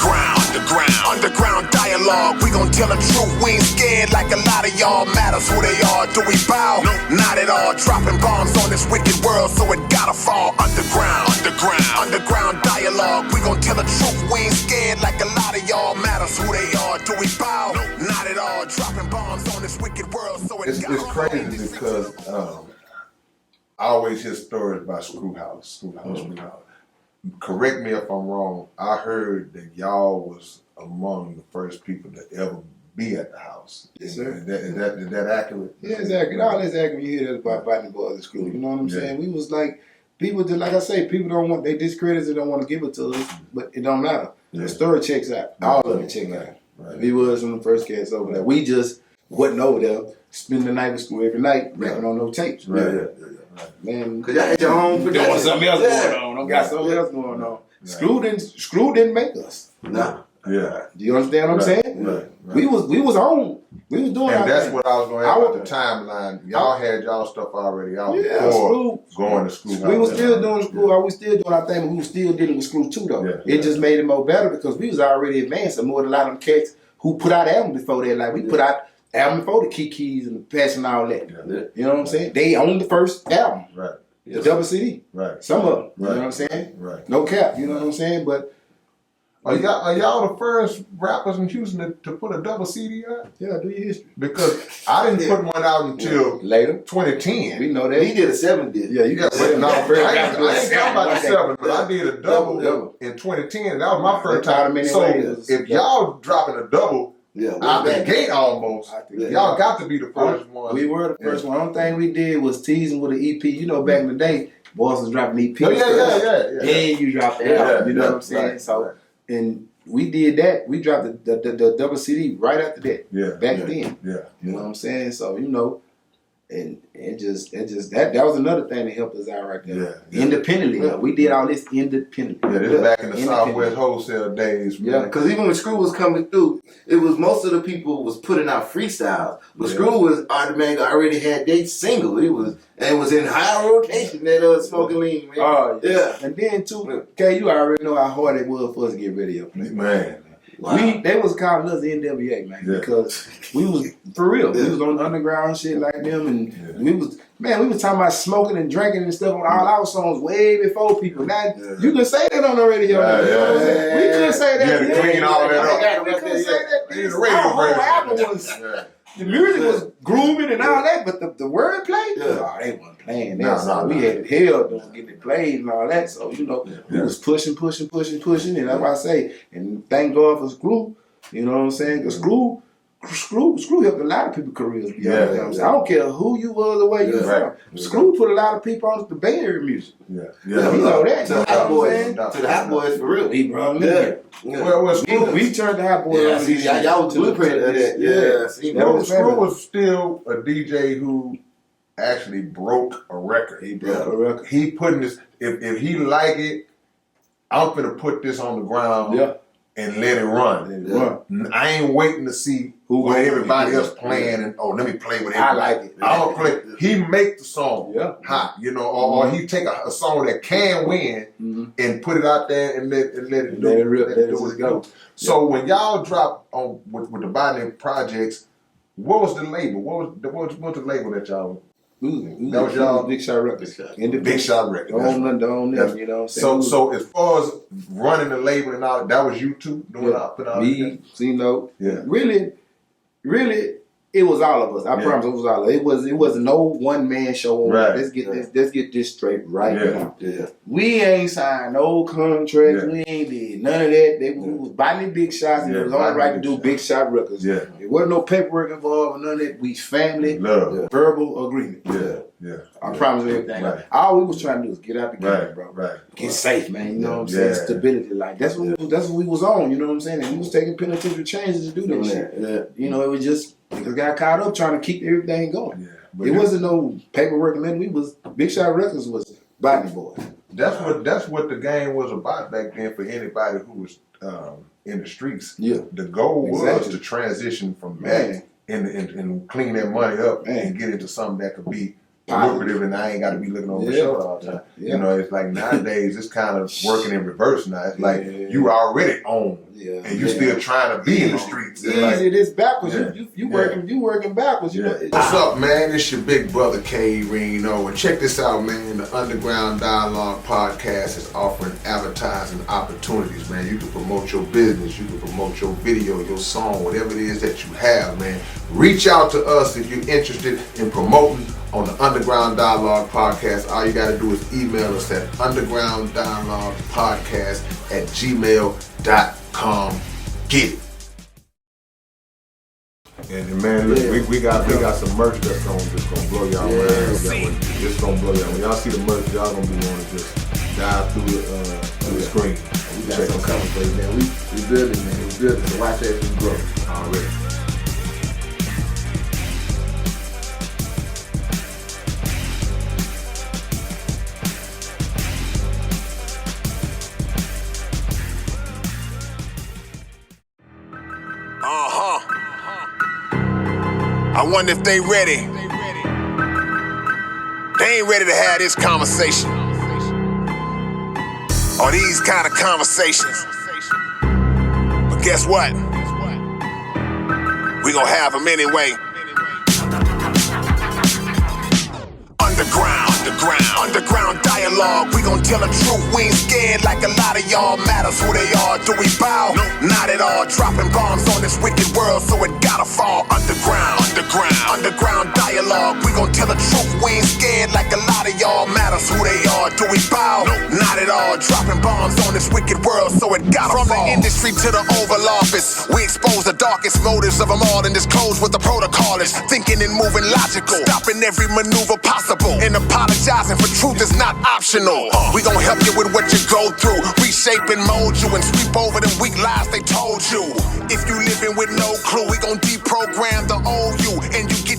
Underground dialogue, we gon' tell the truth. We ain't scared like a lot of y'all. Matters who they are. Do we bow? No, not at all. Dropping bombs on this wicked world, so it gotta fall. Underground dialogue, we gon' tell the truth. We ain't scared like a lot of y'all. Matters who they are. Do we bow? No, not at all. Dropping bombs on this wicked world, so it gotta fall. It's crazy because I always hear stories about Screwhouse. Correct me if I'm wrong. I heard that y'all was among the first people to ever be at the house. Yes, sir. Is that accurate? Yeah, exactly. All that's accurate. You hear that about Botany Boyz at school. You know what I'm saying? We was like, people, like I say, people don't want, they discredit it, don't want to give it to us, but it don't matter. The story checks out. All of it checks out. Right. We was from the first cats over there. We just wasn't over there, spending the night with school every night, rapping on those tapes. Right. Man, Cause y'all had your own production. doing something else going on. Don't got something else going on. Right. Screw didn't make us. Nah. Yeah. Do you understand what I'm saying? Right. We was on. We was doing. And that's thing. what I was going to ask about the timeline. Y'all had y'all stuff already out before going to school. We was still doing school. We still doing our thing, but we was still dealing with school too, though. It just made it more better because we was already advanced and more than a lot of them cats who put out albums before that. Like we put out album before the Kikis and the Patch and all that. You know what I'm saying? They owned the first album. Right. The double CD. Right. Some of them. Right. You know what I'm saying? Right. No cap. You know what I'm saying? But are y'all the first rappers in Houston to put a double CD out? yeah, do your history. Because I didn't put one out until Later. 2010. We know that. He did a 7 disc. Yeah, you got But no, I ain't talking about the 7, but I Yeah. did a double in 2010. That was my first They taught time. him So anyways. if y'all dropping a double Yeah. out the gate almost, Yeah. y'all got to be the first one. We were the first one. Only thing we did was teasing with an EP. You know, back in the day, boys was dropping EP. Oh, yeah. And you dropped the album. You know what I'm saying? Right, So, right. and we did that. We dropped the double CD right after that. Yeah. Back then. Yeah. You know what I'm saying? So, you know, and it just that was another thing that helped us out right there. Yeah. Independently. Yeah. We did all this independently. Yeah, this is back in the Independent. Southwest wholesale days. Man. Yeah. Cause even when Screw was coming through, it was most of the people was putting out freestyles. But Screw was already had their single. It was in high rotation that Smoking Lean, man. Oh, Yeah. And then too, okay, you already know how hard it was for us to get radio play. Man. Wow. They was calling us NWA, man, because we was for real. We was on underground shit like them, and we was talking about smoking and drinking and stuff on all our songs way before people. Now you can say that on the radio. Yeah, you know what I'm saying? We couldn't say that. You had to clean all that up. We couldn't say that. Yeah, the Our radio whole version. album was the music was grooving and all that, but the wordplay, Yeah. oh, they wasn't playing that. No, so no, we no. had hell to get it played and all that. So you know, we was pushing, and that's why I say, and thank God for Screw. You know what I'm saying? Because Screw helped a lot of people's careers. You know what I'm saying? I don't care who you was or where you from. Right. Screw put a lot of people on the Bay Area music. Yeah. You know that. To the Hot Boys, for real. He brought me. Yeah. Well, Screw, We turned the Hot Boys Yeah, on. see, y'all was the blueprint of that. Yeah, see, That was Screw was still a DJ who actually broke a record. He broke a record. He putting this. If he like it, I'm gonna put this on the ground. Yeah. And let it run. Yeah. I ain't waiting to see what everybody else playing and let me play with everybody. I like it. I'm gonna play. He make the song hot, or he take a song that can win and put it out there and let it do what it go. So when y'all drop on with the Botany projects, what was the label? What was the label that y'all? That was y'all Big Shot Records. Big Shot Records. Don't you know what I'm saying? So as far as running the label and all, that was you two doing all me, C-Note. Yeah. Really, it was all of us. I promise it was all of us. It wasn't no one man show on. Right. Let's get this straight right now. Yeah. We ain't signed no contracts. We ain't did none of that. We was buying big shots and it was only right to do Big Shot Records. Yeah. There wasn't no paperwork involved or none of that. We family, Love. verbal agreement. Yeah. I promise you everything. Right. All we was trying to do is get out the game, bro. Right. Get safe, man. You know what I'm saying? Stability, like that's what we was on. You know what I'm saying? And we was taking penitentiary changes to do that shit. Yeah. You know, it was just niggas got caught up trying to keep everything going. Yeah. But It wasn't no paperwork and then we was Big Shot Records was Botany Boyz. That's what the game was about back then for anybody who was in the streets. Yeah. The goal was Exactly. to transition from that and clean that money up and get into something that could be lucrative and I ain't got to be looking over the shoulder all the time. Yeah. You know, it's like nowadays it's kind of working in reverse now. It's like you already own and you still trying to be in the streets. Easy, this backwards. You working backwards. You know. What's up, man? It's your big brother K Reno, and check this out, man. The Underground Dialogue podcast is offering advertising opportunities, man. You can promote your business, you can promote your video, your song, whatever it is that you have, man. Reach out to us if you're interested in promoting on the Underground Dialogue podcast. All you gotta do is email us at undergrounddialoguepodcast@gmail.com. Get it. And man, look, we got some merch that's gonna blow y'all mind. It's gonna blow y'all. When y'all see the merch, y'all gonna be wanting to just dive through the screen. We got some coming for you, man. We building, man. We building. So watch that we grow. Already. I wonder if they ready. They ain't ready to have this conversation. Or these kind of conversations. But guess what? We gonna have them anyway. Underground dialogue. We gon' tell the truth. We ain't scared like a lot of y'all. Matters who they are. Do we bow? No, not at all. Dropping bombs on this wicked world, so it gotta fall. Underground dialogue. We gon' tell the truth. We ain't scared like a lot of y'all. Matters who they are. Do we bow? No, not at all. Dropping bombs on this wicked world, so it gotta fall. From the industry to the Oval Office, we expose the darkest motives of them all and disclose what the protocol is. Thinking and moving logical, stopping every maneuver possible, and apologizing for truth is not optional. We gon' help you with what you go through, reshape and mold you, and sweep over them weak lies they told you. If you living with no clue, we gon' deprogram the old you, and you get